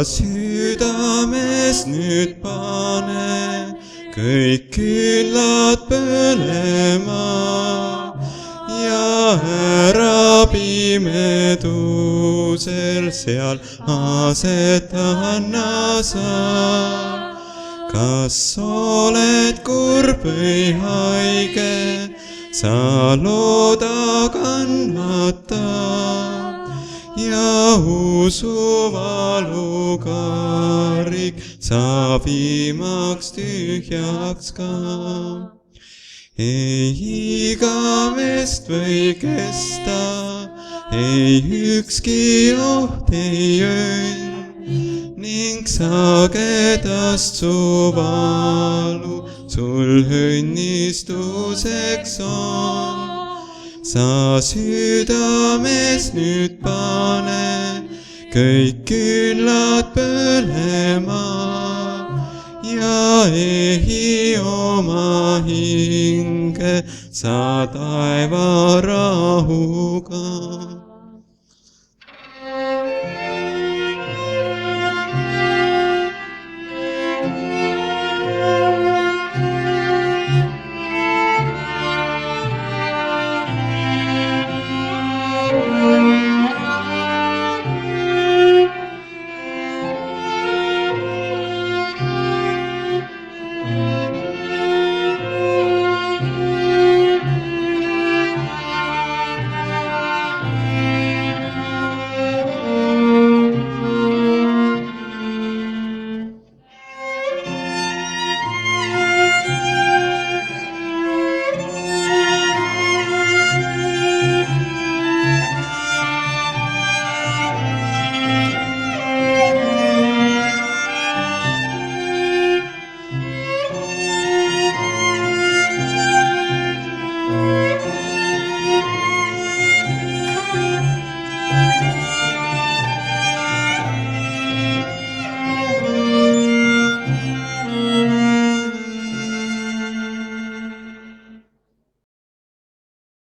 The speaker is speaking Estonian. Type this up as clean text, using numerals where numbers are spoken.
südames nüüd pane kõik küünlad põlema ja ära pimedusel seal aset anna sa. Kas oled kurb või haige, sa looda kannata ja usuvalukarik saab viimaks tühjaks ka. Ei igavest või kesta, ei ükski oht ei õnn, ning sagedast su valu sul õnnistuseks on. Sa südames nüüd pane kõik küünlad põlema ja ehi oma hinge sa taeva rahuga.